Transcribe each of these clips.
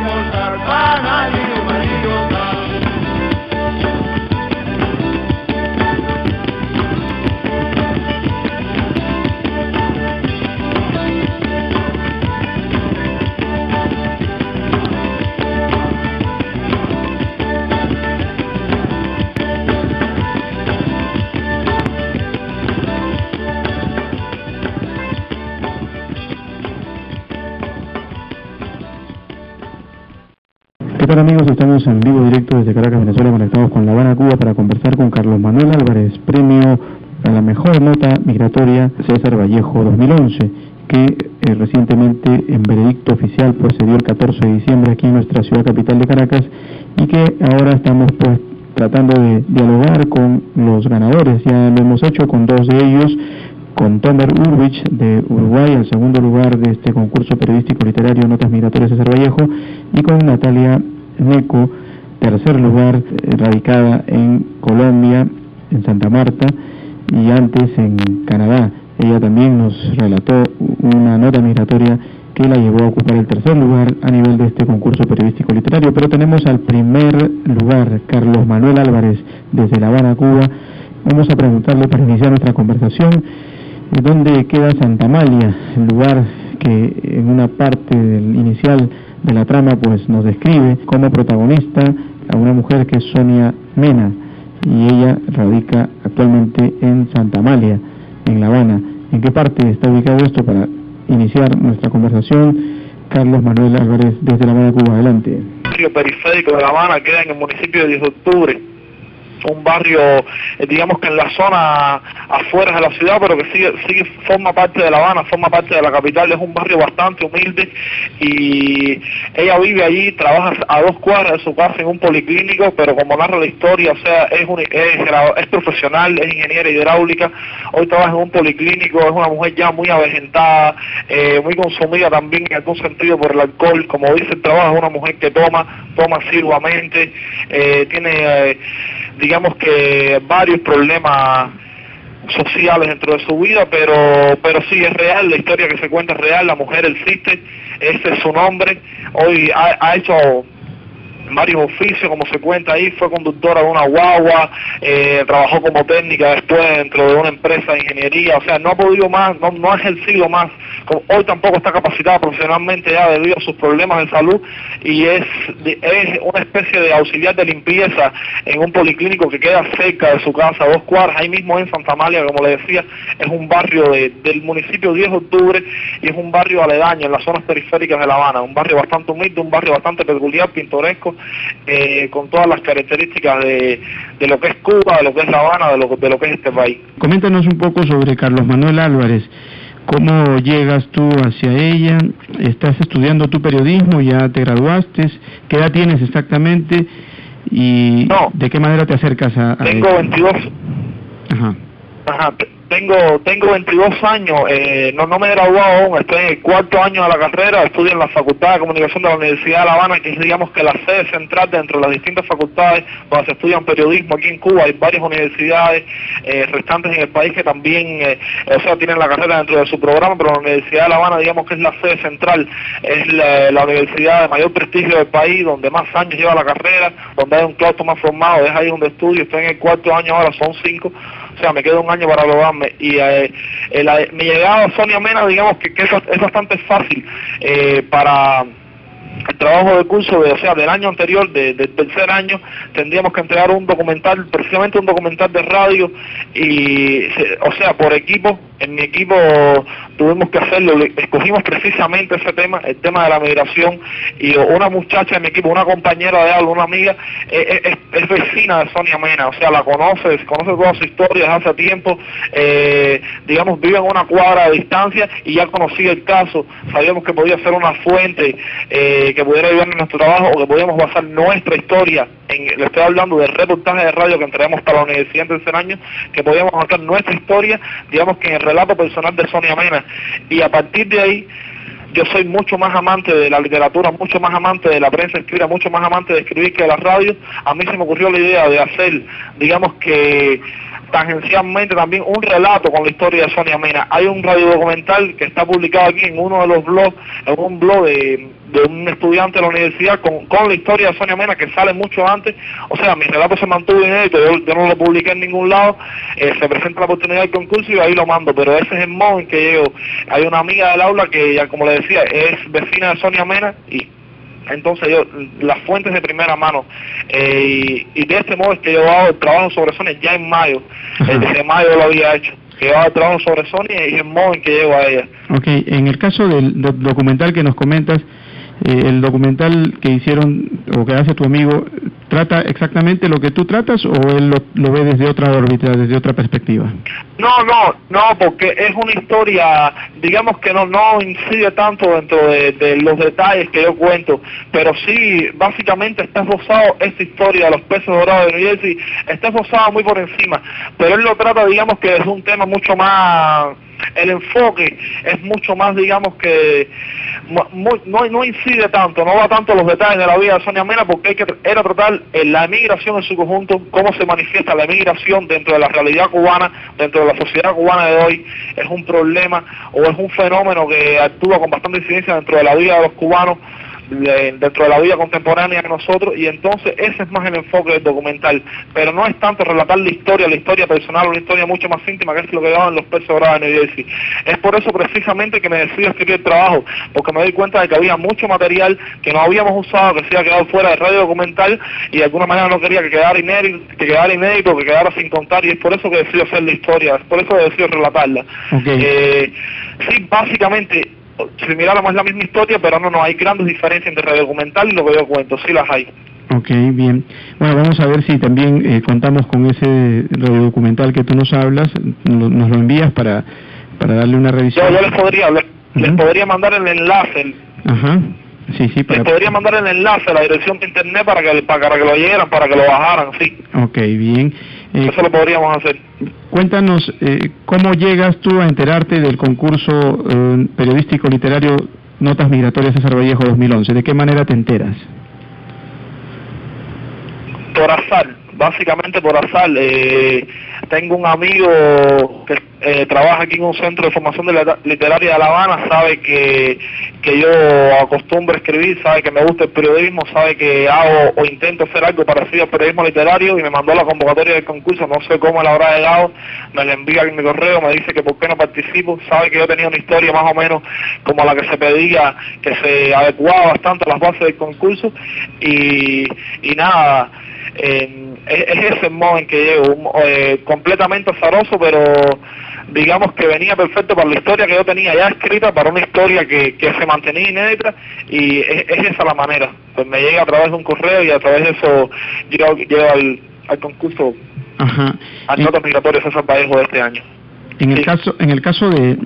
almorzar panadillo, marillosa. ¿Qué tal, amigos? Estamos en vivo directo desde Caracas, Venezuela, conectados con La Habana, Cuba, para conversar con Carlos Manuel Álvarez, premio a la mejor nota migratoria César Vallejo 2011, que recientemente en veredicto oficial pues se dio el 14 de diciembre aquí en nuestra ciudad capital de Caracas, y que ahora estamos pues tratando de dialogar con los ganadores. Ya lo hemos hecho con dos de ellos, con Tomer Urwich de Uruguay, el segundo lugar de este concurso periodístico literario Notas Migratorias César Vallejo, y con Natalia Neco, tercer lugar, radicada en Colombia, en Santa Marta, y antes en Canadá. Ella también nos relató una nota migratoria que la llevó a ocupar el tercer lugar a nivel de este concurso periodístico literario. Pero tenemos al primer lugar, Carlos Manuel Álvarez, desde La Habana, Cuba. Vamos a preguntarle, para iniciar nuestra conversación, ¿dónde queda Santa Amalia? El lugar que en una parte inicial de la trama pues nos describe como protagonista a una mujer que es Sonia Mena, y ella radica actualmente en Santa Amalia, en La Habana. ¿En qué parte está ubicado esto? Para iniciar nuestra conversación, Carlos Manuel Álvarez desde La Habana, Cuba. Adelante. El barrio periférico de La Habana queda en el municipio de 10 de octubre. Un barrio, digamos que en la zona afuera de la ciudad, pero que sigue forma parte de La Habana, forma parte de la capital. Es un barrio bastante humilde y ella vive allí, trabaja a 2 cuadras de su casa en un policlínico, pero como narra la historia, o sea, es profesional, es ingeniera hidráulica, hoy trabaja en un policlínico, es una mujer ya muy avejentada, muy consumida también en algún sentido por el alcohol. Como dice el trabajo, es una mujer que toma asiduamente, tiene digamos que varios problemas sociales dentro de su vida, pero sí es real, la historia que se cuenta es real, la mujer existe, ese es su nombre. Hoy ha hecho varios oficios, como se cuenta ahí, fue conductora de una guagua, trabajó como técnica después dentro de una empresa de ingeniería, o sea, no ha podido más, no ha ejercido más, hoy tampoco está capacitada profesionalmente ya debido a sus problemas de salud, y es una especie de auxiliar de limpieza en un policlínico que queda cerca de su casa, a 2 cuadras, ahí mismo en Santa Amalia, como le decía, es un barrio del municipio 10 de octubre, y es un barrio aledaño en las zonas periféricas de La Habana, un barrio bastante humilde, un barrio bastante peculiar, pintoresco, con todas las características de lo que es Cuba, de lo que es La Habana, de lo que es este país. Coméntanos un poco sobre Carlos Manuel Álvarez. ¿Cómo llegas tú hacia ella? ¿Estás estudiando tu periodismo? ¿Ya te graduaste? ¿Qué edad tienes exactamente? ¿Y de qué manera te acercas a Tengo ella? 22. Ajá. Tengo 22 años, no me he graduado aún, estoy en el 4º año de la carrera, estudio en la Facultad de Comunicación de la Universidad de La Habana, que es, digamos, que la sede central dentro de las distintas facultades donde se estudian periodismo. Aquí en Cuba hay varias universidades restantes en el país que también, tienen la carrera dentro de su programa, pero la Universidad de La Habana, digamos que es la sede central, es la universidad de mayor prestigio del país, donde más años lleva la carrera, donde hay un claustro más formado, es ahí donde estudio, estoy en el 4º año ahora, son 5, o sea, me queda 1 año para graduarme, y mi llegada a Sonia Mena, digamos que es bastante fácil para el trabajo de curso del año anterior, del tercer año. Tendríamos que entregar un documental, precisamente un documental de radio, y por equipo. En mi equipo tuvimos que hacerlo, escogimos precisamente ese tema, el tema de la migración, y una muchacha de mi equipo, una compañera de algo, una amiga, es vecina de Sonia Mena, o sea, la conoce toda su historia desde hace tiempo, digamos, vive en 1 cuadra de distancia, y ya conocía el caso, sabíamos que podía ser una fuente que pudiera ayudarnos en nuestro trabajo, o que podíamos basar nuestra historia, le estoy hablando del reportaje de radio que entregamos para la universidad en tercer año, que podíamos basar nuestra historia, digamos que en el relato personal de Sonia Mena, y a partir de ahí yo soy mucho más amante de la literatura, mucho más amante de la prensa escrita, mucho más amante de escribir que de la radio. A mí se me ocurrió la idea de hacer, digamos que tangencialmente también un relato con la historia de Sonia Mena. Hay un radiodocumental que está publicado aquí en uno de los blogs, en un blog de un estudiante de la universidad con la historia de Sonia Mena, que sale mucho antes. O sea, mi relato se mantuvo inédito, yo no lo publiqué en ningún lado, se presenta la oportunidad del concurso y ahí lo mando, pero ese es el modo en que llego. Hay una amiga del aula que, ya como le decía, es vecina de Sonia Mena, y entonces yo, las fuentes de primera mano, y de este modo es que yo hago el trabajo sobre Sonia ya en mayo. Desde mayo lo había hecho, que yo hago el trabajo sobre Sonia y el modo en que llego a ella. Ok, en el caso del documental que nos comentas, el documental que hicieron o que hace tu amigo, ¿trata exactamente lo que tú tratas o él lo ve desde otra órbita, desde otra perspectiva? No, porque es una historia, digamos que no incide tanto dentro de los detalles que yo cuento, pero sí, básicamente está esbozado esta historia de los peces dorados de New Jersey, está esbozado muy por encima, pero él lo trata, digamos que es un tema mucho más, el enfoque es mucho más, digamos que no incide tanto, no va tanto a los detalles de la vida de Sonia Mena, porque era tratar la emigración en su conjunto, cómo se manifiesta la emigración dentro de la realidad cubana, dentro de la sociedad cubana de hoy. Es un problema o es un fenómeno que actúa con bastante incidencia dentro de la vida de los cubanos, dentro de la vida contemporánea de nosotros, y entonces ese es más el enfoque del documental, pero no es tanto relatar la historia personal, una historia mucho más íntima, que es lo que daban los peces dorados de New Jersey. Es por eso precisamente que me decidí a escribir el trabajo, porque me doy cuenta de que había mucho material que no habíamos usado, que se había quedado fuera del radio documental, y de alguna manera no quería que quedara inédito, que quedara sin contar, y es por eso que decidí hacer la historia, es por eso que decidí relatarla. Okay. Sí, básicamente si miráramos la misma historia, pero no hay grandes diferencias entre el documental y lo que yo cuento, sí las hay. Ok, bien. Bueno, vamos a ver si también contamos con ese documental que tú nos hablas, nos lo envías para darle una revisión. Yo les podría mandar el enlace. Ajá. Sí, les podría mandar el enlace a la dirección de internet para que lo oyeran, para que lo bajaran, sí. Ok, bien. Eso lo podríamos hacer. Cuéntanos, ¿cómo llegas tú a enterarte del concurso periodístico literario Notas Migratorias César Vallejo 2011? ¿De qué manera te enteras? Por azar, básicamente por azar. Tengo un amigo que trabaja aquí en un centro de formación literaria de La Habana, sabe que yo acostumbro a escribir, sabe que me gusta el periodismo, sabe que hago o intento hacer algo parecido al periodismo literario, y me mandó la convocatoria del concurso. No sé cómo le habrá llegado, me la envía en mi correo, me dice que por qué no participo. Sabe que yo tenía una historia más o menos como la que se pedía, que se adecuaba bastante a las bases del concurso, y nada, es ese el modo en que llego, completamente azaroso, pero digamos que venía perfecto para la historia que yo tenía ya escrita, para una historia que se mantenía inédita, y es esa la manera. Pues me llega a través de un correo, y a través de eso llego al concurso. Ajá. A Notas Migratorias César Vallejo de este año. En el caso de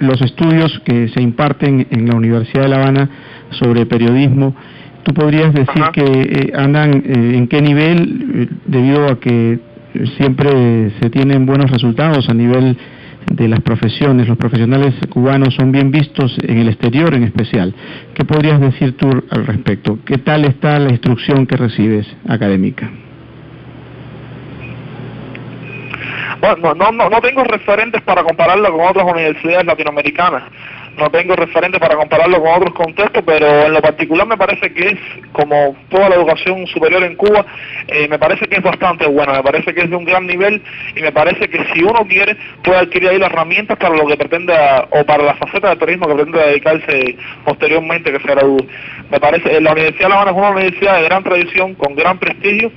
los estudios que se imparten en la Universidad de La Habana sobre periodismo, ¿tú podrías decir que andan en qué nivel, debido a que siempre se tienen buenos resultados a nivel de las profesiones? Los profesionales cubanos son bien vistos en el exterior en especial. ¿Qué podrías decir tú al respecto? ¿Qué tal está la instrucción que recibes académica? Bueno, no tengo referentes para compararlo con otras universidades latinoamericanas. No tengo referentes para compararlo con otros contextos, pero en lo particular me parece que es, como toda la educación superior en Cuba, me parece que es bastante buena, me parece que es de un gran nivel, y me parece que si uno quiere puede adquirir ahí las herramientas para lo que pretenda, o para la faceta del periodismo que pretenda dedicarse posteriormente que se gradúe. Me parece, la Universidad de La Habana es una universidad de gran tradición, con gran prestigio,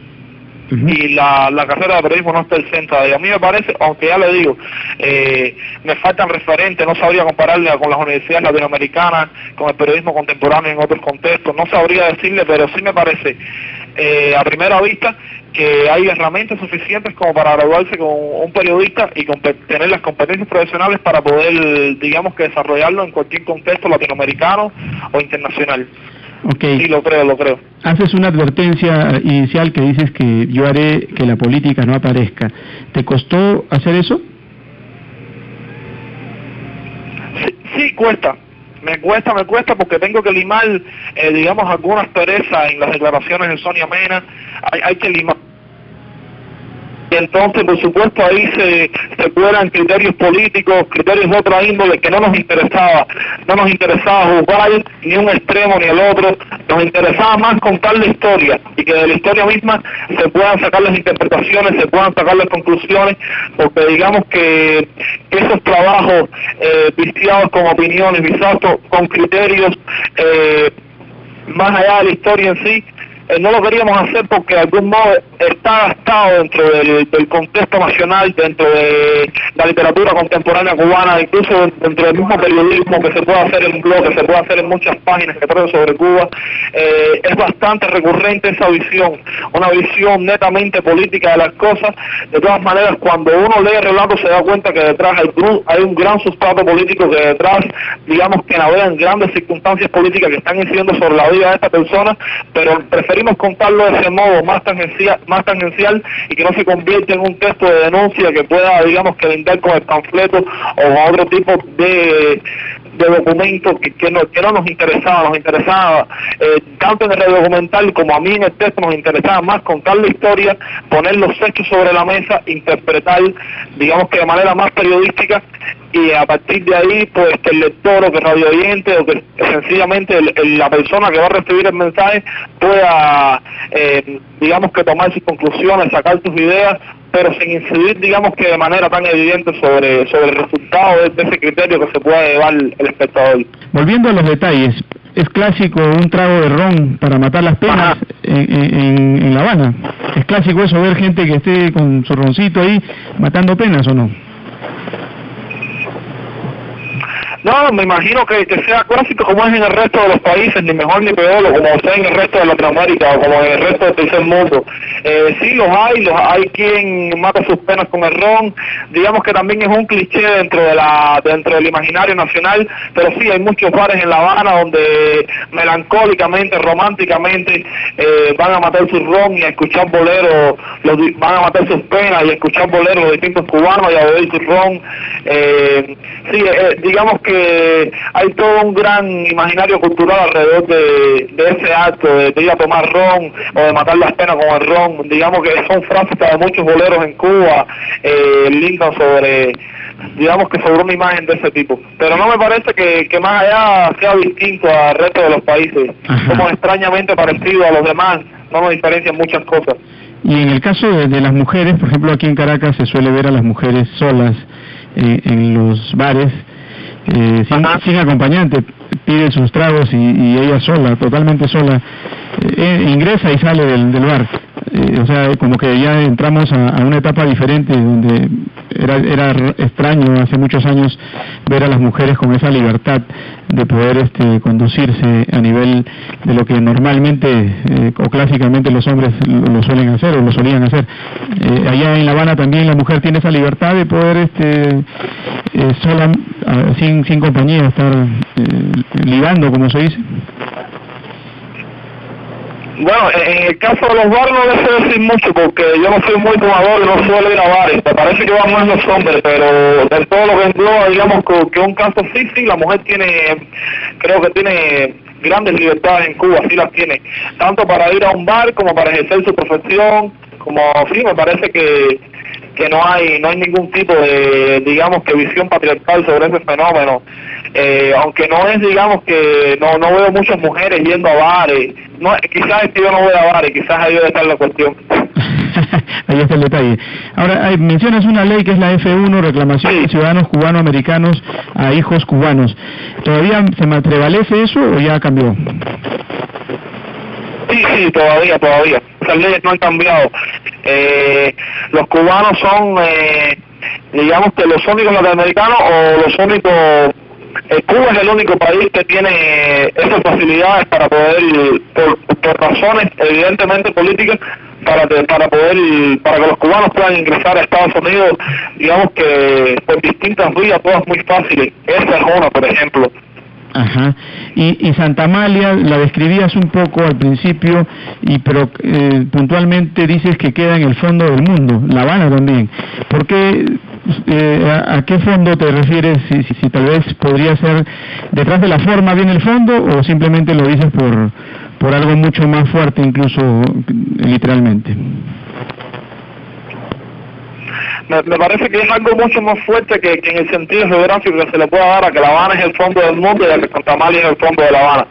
y la carrera de periodismo no está exenta. Y a mí me parece, aunque ya le digo, me faltan referentes, no sabría compararle con las universidades latinoamericanas, con el periodismo contemporáneo en otros contextos, no sabría decirle, pero sí me parece a primera vista que hay herramientas suficientes como para graduarse con un periodista y tener las competencias profesionales para poder, digamos, que desarrollarlo en cualquier contexto latinoamericano o internacional. Okay. Sí, lo creo. Haces una advertencia inicial que dices que yo haré que la política no aparezca. ¿Te costó hacer eso? Sí, cuesta. Me cuesta porque tengo que limar, digamos, algunas perezas en las declaraciones de Sonia Mena. Hay que limar y entonces por supuesto ahí se cuelan criterios políticos, criterios de otra índole que no nos interesaba juzgar ni un extremo ni el otro, nos interesaba más contar la historia y que de la historia misma se puedan sacar las interpretaciones, se puedan sacar las conclusiones, porque digamos que esos trabajos viciados con opiniones, viciados con criterios más allá de la historia en sí, no lo queríamos hacer porque de algún modo está gastado dentro del contexto nacional, dentro de la literatura contemporánea cubana, incluso dentro del mismo periodismo que se puede hacer en blog, que se puede hacer en muchas páginas que tratan sobre Cuba. Es bastante recurrente esa visión, una visión netamente política de las cosas. De todas maneras, cuando uno lee el relato se da cuenta que detrás hay un gran sustrato político, que detrás, digamos, que navegan grandes circunstancias políticas que están incidiendo sobre la vida de esta persona, pero preferimos contarlo de ese modo más tangencial y que no se convierta en un texto de denuncia que pueda, digamos, que lindar con el panfleto o con otro tipo de documentos que no nos interesaba. Nos interesaba tanto en el documental como a mí en el texto nos interesaba más contar la historia, poner los hechos sobre la mesa, interpretar, digamos, que de manera más periodística, y a partir de ahí, pues, que el lector o que el radio oyente o que sencillamente la persona que va a recibir el mensaje pueda, digamos, que tomar sus conclusiones, sacar sus ideas, pero sin incidir, digamos, que de manera tan evidente sobre el resultado de ese criterio que se puede llevar el espectador. Volviendo a los detalles, ¿es clásico un trago de ron para matar las penas en La Habana? ¿Es clásico eso, ver gente que esté con su roncito ahí matando penas o no? No, me imagino que sea clásico como es en el resto de los países, ni mejor ni peor, o como sea en el resto de Latinoamérica, o como en el resto del tercer mundo. Sí, los hay quien mata sus penas con el ron, digamos que también es un cliché dentro del imaginario nacional, pero sí, hay muchos bares en La Habana donde melancólicamente, románticamente, van a matar su ron y a escuchar boleros, van a matar sus penas y a escuchar boleros los distintos cubanos y a beber su ron. Sí, digamos que hay todo un gran imaginario cultural alrededor de ese acto de ir a tomar ron o de matar las penas con el ron. Digamos que son frases de muchos boleros en Cuba, lindan sobre una imagen de ese tipo. Pero no me parece que más allá sea distinto al resto de los países. Somos extrañamente parecidos a los demás, no nos diferencian muchas cosas. Y en el caso de las mujeres, por ejemplo, aquí en Caracas se suele ver a las mujeres solas en los bares, sin acompañante, pide sus tragos y ella sola, totalmente sola, ingresa y sale del bar. O sea, como que ya entramos a una etapa diferente donde era extraño hace muchos años ver a las mujeres con esa libertad de poder conducirse a nivel de lo que normalmente o clásicamente los hombres lo suelen hacer o lo solían hacer. Allá en La Habana también la mujer tiene esa libertad de poder sola, sin compañía, estar ligando, como se dice. Bueno, en el caso de los bares no les sé decir mucho porque yo no soy muy fumador y no suelo ir a bares. Me parece que van más los hombres, pero de todo lo que engloba, digamos que un caso sí, la mujer creo que tiene grandes libertades en Cuba, sí las tiene, tanto para ir a un bar como para ejercer su profesión, como sí, me parece que no hay ningún tipo de, digamos, que visión patriarcal sobre ese fenómeno. Aunque no es, digamos, que no veo muchas mujeres yendo a bares. No, quizás es que yo no voy a bares, quizás ahí debe estar la cuestión. Ahí está el detalle. Ahora, mencionas una ley que es la F1, reclamación de ciudadanos cubano-americanos a hijos cubanos. ¿Todavía se prevalece eso o ya cambió? Sí, todavía. Esas leyes no han cambiado. Los cubanos son, digamos, que los únicos latinoamericanos o los únicos... Cuba es el único país que tiene esas facilidades para poder, por razones evidentemente políticas, para que los cubanos puedan ingresar a Estados Unidos, digamos que por distintas vías, todas muy fáciles. Esa es una, por ejemplo. Ajá. Y Santa Amalia la describías un poco al principio, pero puntualmente dices que queda en el fondo del mundo, La Habana también. ¿Por qué? ¿A qué fondo te refieres? Si tal vez podría ser detrás de la forma viene el fondo, o simplemente lo dices por algo mucho más fuerte, incluso literalmente. me parece que es algo mucho más fuerte que en el sentido geográfico que se le pueda dar a que La Habana es el fondo del mundo y a que Santa Amalia es el fondo de La Habana.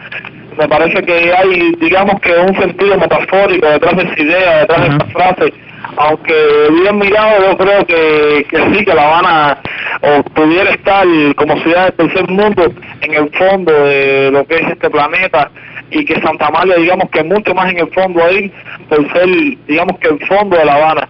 Me parece que hay, digamos que un sentido metafórico detrás de esa idea, detrás de esa frase, aunque bien mirado yo creo que sí, que La Habana o pudiera estar como ciudad del tercer mundo en el fondo de lo que es este planeta, y que Santa Amalia, digamos que mucho más en el fondo ahí, por ser, digamos que el fondo de La Habana,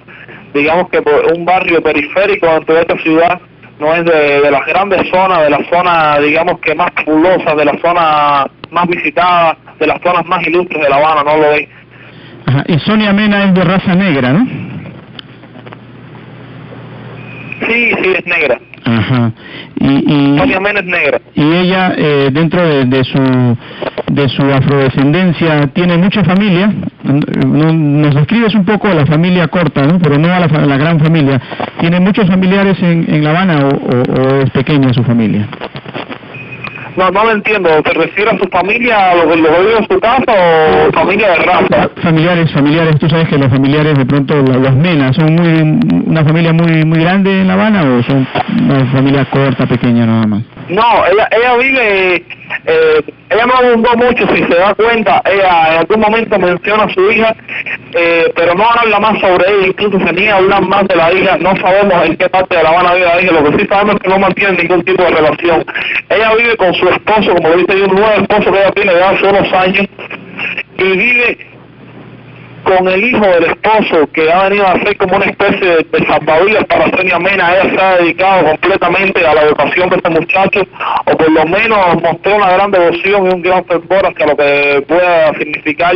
digamos que por un barrio periférico dentro de esta ciudad, no es de las grandes zonas, de la zona, digamos que más populosa, de la zona más visitada, de las zonas más ilustres de La Habana, no lo veis. Ajá. Y Sonia Mena es de raza negra, ¿no? Sí, es negra. Ajá. Sonia Mena es negra. Y ella, dentro de su afrodescendencia, tiene mucha familia. Nos describes un poco la familia corta, ¿no? Pero no a la gran familia. ¿Tiene muchos familiares en La Habana o es pequeña su familia? No lo entiendo. ¿Se refiere a su familia, a lo que vive en su casa o familia de raza? Familiares. Tú sabes que los familiares, de pronto, los Mena, ¿son una familia muy grande en La Habana o son una familia corta, pequeña nada más? No, ella vive, ella no abundó mucho, si se da cuenta. Ella en algún momento menciona a su hija, pero no habla más sobre ella, incluso se niega a hablar más de la hija. No sabemos en qué parte de La Habana vive la hija, lo que sí sabemos es que no mantiene ningún tipo de relación. Ella vive con su esposo, como dice, un nuevo esposo que ella tiene de hace unos años, y vive con el hijo del esposo, que ha venido a ser como una especie de salvavidas para Sonia Mena. Ella se ha dedicado completamente a la educación de este muchacho, o por lo menos mostró una gran devoción y un gran fervor hacia lo que pueda significar,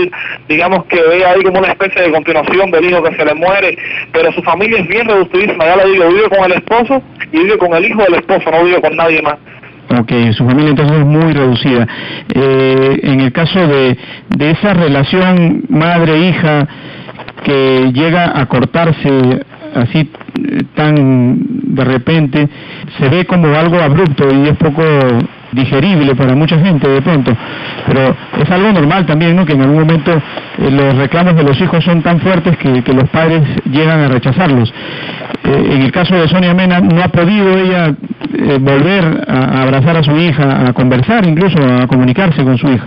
digamos que ve ahí como una especie de continuación del hijo que se le muere, pero su familia es bien reducidísima, ya le digo, vive con el esposo y vive con el hijo del esposo, no vive con nadie más. Ok, su familia entonces es muy reducida. En el caso de esa relación madre-hija que llega a cortarse así tan de repente, se ve como algo abrupto y es poco digerible para mucha gente de pronto, pero es algo normal también, ¿no? Que en algún momento los reclamos de los hijos son tan fuertes que los padres llegan a rechazarlos. En el caso de Sonia Mena, ¿no ha podido ella volver a abrazar a su hija, a conversar, incluso a comunicarse con su hija?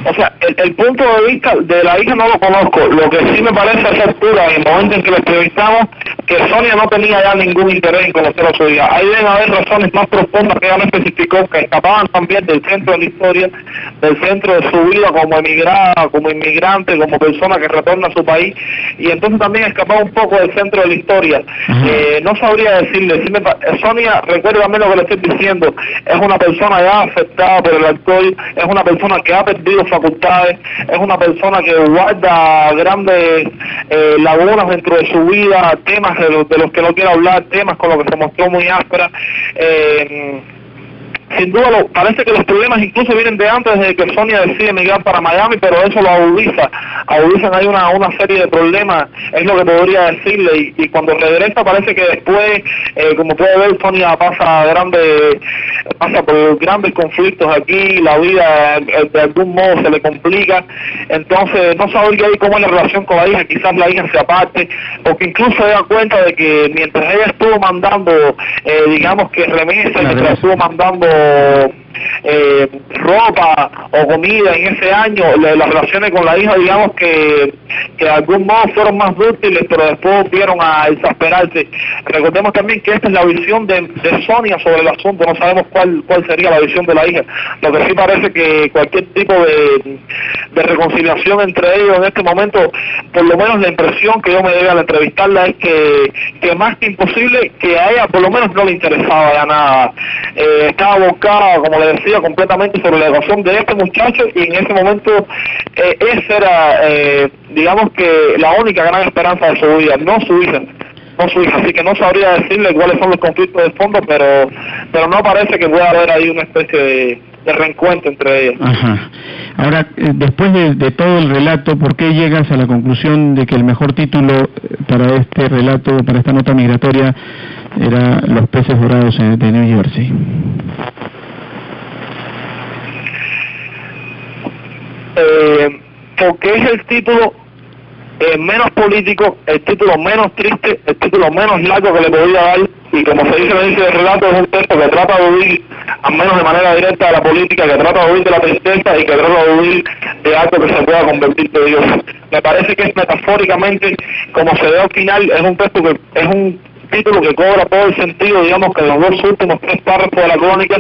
O sea, el punto de vista de la hija no lo conozco. Lo que sí me parece a esa altura, en el momento en que la entrevistamos, que Sonia no tenía ya ningún interés en conocer a su hija. Ahí deben haber razones más profundas que ella no especificó, que escapaban también del centro de la historia, del centro de su vida como emigrada, como inmigrante, como persona que retorna a su país, y entonces también escapaba un poco del centro de la historia. No sabría decirle. Sonia, recuérdame lo que le estoy diciendo, es una persona ya afectada por el alcohol, es una persona que ha perdido facultades, es una persona que guarda grandes lagunas dentro de su vida, temas de los que no quiere hablar, temas con los que se mostró muy áspera. Sin duda, parece que los problemas incluso vienen de antes de que Sonia decide emigrar para Miami, pero eso lo agudizan ahí una serie de problemas, es lo que podría decirle, y cuando regresa parece que después, como puede ver, Sonia pasa por grandes conflictos aquí, la vida de algún modo se le complica, entonces no sabría ahí cómo es la relación con la hija, quizás la hija se aparte, o que incluso se da cuenta de que mientras ella estuvo mandando, digamos que remesas, mientras estuvo mandando ropa o comida en ese año, las relaciones con la hija, digamos que de algún modo fueron más útiles, pero después vieron a exasperarse. Recordemos también que esta es la visión de Sonia sobre el asunto, no sabemos cuál sería la visión de la hija. Lo que sí parece que cualquier tipo de reconciliación entre ellos en este momento, por lo menos la impresión que yo me llevé al entrevistarla es que más que imposible, que a ella por lo menos no le interesaba ya nada. Estaba buscada, como le decía, completamente sobre la educación de este muchacho, y en ese momento esa era, digamos que la única gran esperanza de su vida, no su hija, así que no sabría decirle cuáles son los conflictos de fondo, pero no parece que pueda haber ahí una especie de reencuentro entre ellas. Ajá. Ahora, después de todo el relato, ¿por qué llegas a la conclusión de que el mejor título para este relato, para esta nota migratoria, era Los peces dorados de New Jersey? Porque es el título menos político, el título menos triste, el título menos largo que le podía dar, y como se dice en el inicio del relato, es un texto que trata de huir, al menos de manera directa, de la política, que trata de huir de la tristeza y que trata de huir de algo que se pueda convertir de Dios. Me parece que es metafóricamente, como se ve al final, es un texto que es un título que cobra todo el sentido, digamos, que en los dos últimos 3 párrafos de la crónica,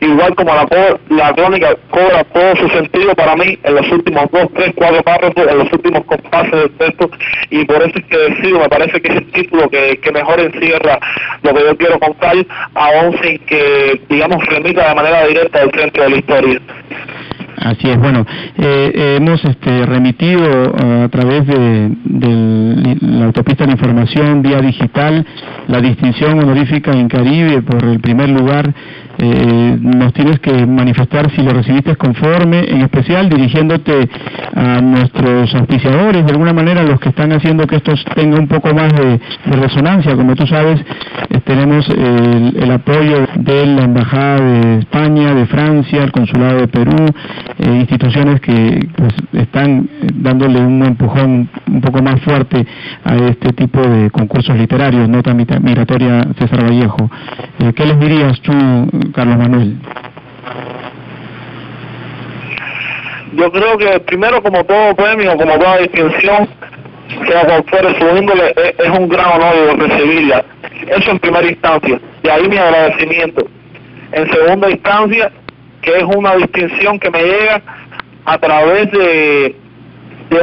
igual como la crónica cobra todo su sentido para mí en los últimos 2, 3, 4 párrafos, en los últimos compases del texto, y por eso es que decido, me parece que es el título que mejor encierra lo que yo quiero contar, aún sin que, digamos, remita de manera directa al centro de la historia. Así es, bueno, hemos remitido a través de la autopista de la información vía digital la distinción honorífica en Caribe por el primer lugar. Nos tienes que manifestar si lo recibiste conforme, en especial dirigiéndote a nuestros auspiciadores, de alguna manera los que están haciendo que esto tenga un poco más de resonancia. Como tú sabes, tenemos el apoyo de la Embajada de España, de Francia, el Consulado de Perú, instituciones que pues, están dándole un empujón un poco más fuerte a este tipo de concursos literarios. Nota Migratoria César Vallejo. ¿Qué les dirías tú, Carlos Manuel? Yo creo que primero, como todo premio, como toda distinción, sea cual fuere su índole, es un gran honor recibirla. Eso en primera instancia, y ahí mi agradecimiento. En segunda instancia, que es una distinción que me llega a través de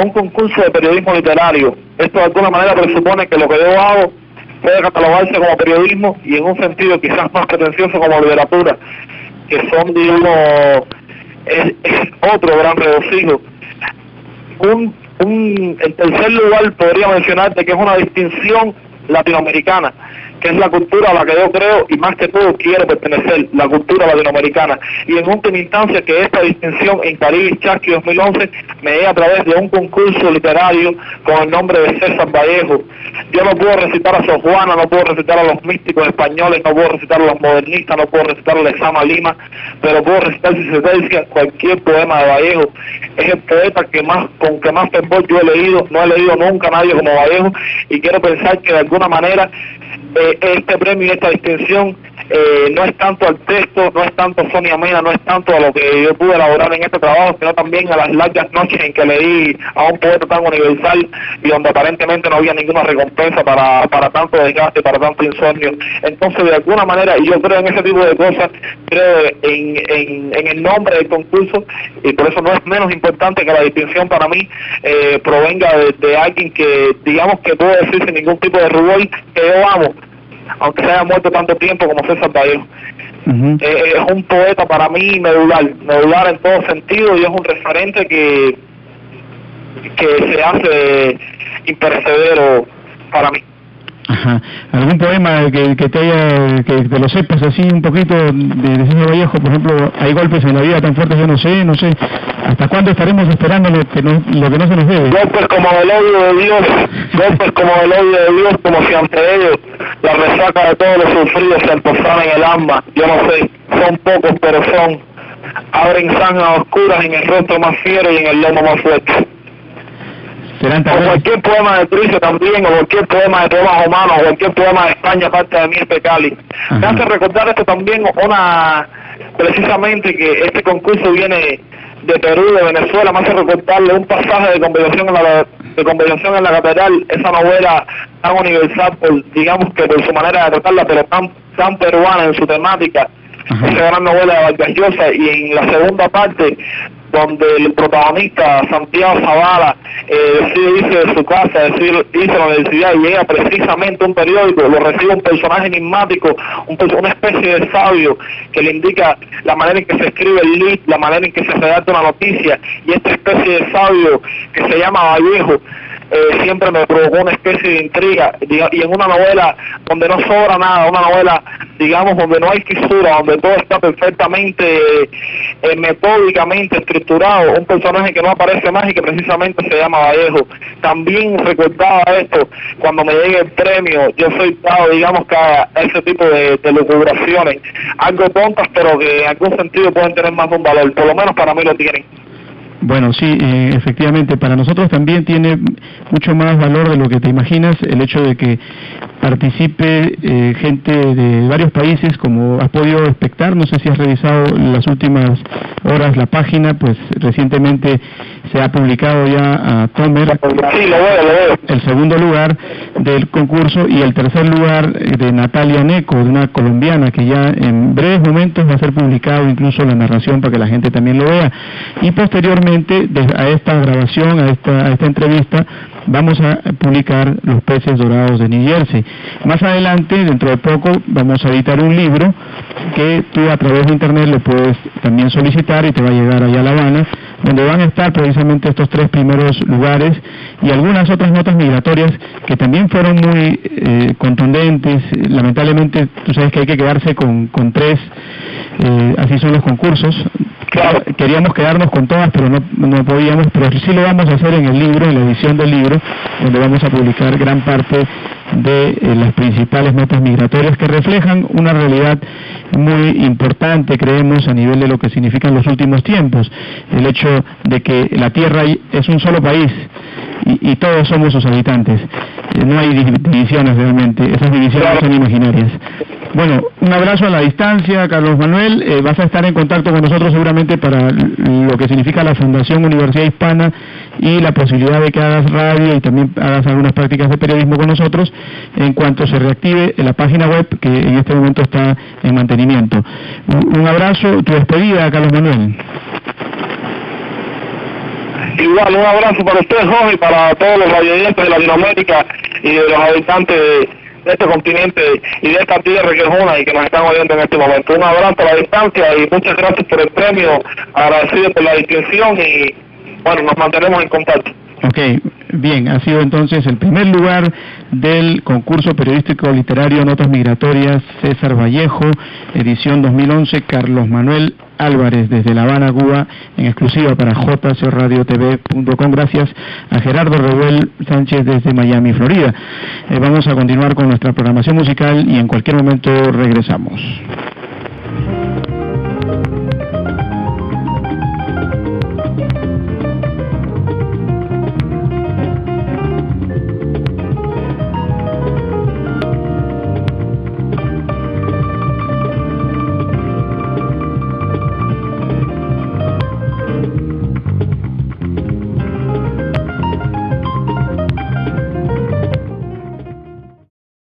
un concurso de periodismo literario. Esto de alguna manera presupone que lo que yo hago puede catalogarse como periodismo, y en un sentido quizás más pretencioso como literatura, que son, digamos, es otro gran regocijo. En tercer lugar podría mencionarte que es una distinción latinoamericana, que es la cultura a la que yo creo y más que todo quiero pertenecer, la cultura latinoamericana. Y en última instancia que esta distinción en Caribe Chasqui 2011 me llega a través de un concurso literario con el nombre de César Vallejo. Yo no puedo recitar a Sor Juana, no puedo recitar a los místicos españoles, no puedo recitar a los modernistas, no puedo recitar a Lezama Lima, pero puedo recitar, si se dice, cualquier poema de Vallejo. Es el poeta con que más fervor yo he leído, no he leído nunca a nadie como Vallejo, y quiero pensar que de alguna manera este premio y esta distinción no es tanto al texto, no es tanto a Sonia Mena, no es tanto a lo que yo pude elaborar en este trabajo, sino también a las largas noches en que leí a un poeta tan universal y donde aparentemente no había ninguna recompensa para tanto desgaste, para tanto insomnio. Entonces, de alguna manera, y yo creo en ese tipo de cosas, creo en el nombre del concurso, y por eso no es menos importante que la distinción para mí provenga de alguien que, digamos, que puedo decir sin ningún tipo de rubor, que yo amo, aunque se haya muerto tanto tiempo como César Vallejo. Es un poeta para mí medular en todo sentido, y es un referente que se hace imperecedero para mí. Ajá. ¿Algún poema que te lo sepas así un poquito de César Vallejo? Por ejemplo, hay golpes en la vida tan fuertes, yo no sé, ¿hasta cuándo estaremos esperando lo que no se nos debe? Golpes como el odio de Dios, golpes como el odio de Dios, como si ante ellos la resaca de todos los sufridos se alposara en el alma. Yo no sé, son pocos, pero son. Abren zanjas oscuras en el rostro más fiero y en el lomo más fuerte. O cualquier poema de Tricio también, o cualquier poema de poemas humanos, o cualquier poema de España, aparte de Mirpe Cali. Me hace recordar esto también precisamente que este concurso viene de Perú, de Venezuela, me hace recordarle un pasaje de Conversación en la Catedral, esa novela tan universal, digamos que por su manera de tratarla, pero tan peruana en su temática. Esa gran novela de Vargas Llosa, y en la segunda parte, donde el protagonista, Santiago Zavala, decide irse de su casa, decide irse a la universidad, y llega precisamente a un periódico, lo recibe un personaje enigmático, una especie de sabio, que le indica la manera en que se escribe el lead, la manera en que se redacta una noticia, y esta especie de sabio, que se llama Vallejo, siempre me provocó una especie de intriga, y en una novela donde no sobra nada, una novela, digamos, donde no hay fisura, donde todo está perfectamente, metódicamente estructurado, un personaje que no aparece más y que precisamente se llama Vallejo. También recordaba esto, cuando me llegue el premio, yo soy dado, digamos, que a ese tipo de lucubraciones, algo tontas, pero que en algún sentido pueden tener más de un valor, por lo menos para mí lo tienen. Bueno, sí, efectivamente, para nosotros también tiene mucho más valor de lo que te imaginas el hecho de que participe gente de varios países, como has podido expectar. No sé si has revisado las últimas horas la página, pues recientemente se ha publicado ya a Tomer, Sí, lo veo. el segundo lugar del concurso, y el tercer lugar de Natalia Neco, de una colombiana, que ya en breves momentos va a ser publicado incluso la narración para que la gente también lo vea. Y posteriormente a esta grabación, a esta entrevista, vamos a publicar Los peces dorados de New Jersey. Más adelante, dentro de poco, vamos a editar un libro que tú a través de internet lo puedes también solicitar y te va a llegar allá a La Habana, donde van a estar precisamente estos 3 primeros lugares y algunas otras notas migratorias que también fueron muy contundentes. Lamentablemente, tú sabes que hay que quedarse con 3, así son los concursos. Claro. Queríamos quedarnos con todas, pero no podíamos, pero sí lo vamos a hacer en el libro, en la edición del libro, donde vamos a publicar gran parte de las principales notas migratorias que reflejan una realidad muy importante, creemos, a nivel de lo que significan los últimos tiempos. El hecho de que la Tierra es un solo país y todos somos sus habitantes. No hay divisiones realmente, esas divisiones son imaginarias. Bueno, un abrazo a la distancia, Carlos Manuel. Vas a estar en contacto con nosotros seguramente para lo que significa la Fundación Universidad Hispana y la posibilidad de que hagas radio y también hagas algunas prácticas de periodismo con nosotros en cuanto se reactive la página web, que en este momento está en mantenimiento. Un abrazo, tu despedida, Carlos Manuel. Igual, un abrazo para usted, Jorge, y para todos los radioyentes de Latinoamérica y de los habitantes de este continente y de esta tierra que es una y que nos están oyendo en este momento. Un abrazo a la distancia y muchas gracias por el premio, agradecido por la distinción y bueno, nos mantenemos en contacto. Ok, bien, ha sido entonces el primer lugar del concurso periodístico literario Notas Migratorias César Vallejo, edición 2011, Carlos Manuel Álvarez, desde La Habana, Cuba, en exclusiva para jcradiotv.com. Gracias a Gerardo Revuel Sánchez desde Miami, Florida. Vamos a continuar con nuestra programación musical y en cualquier momento regresamos.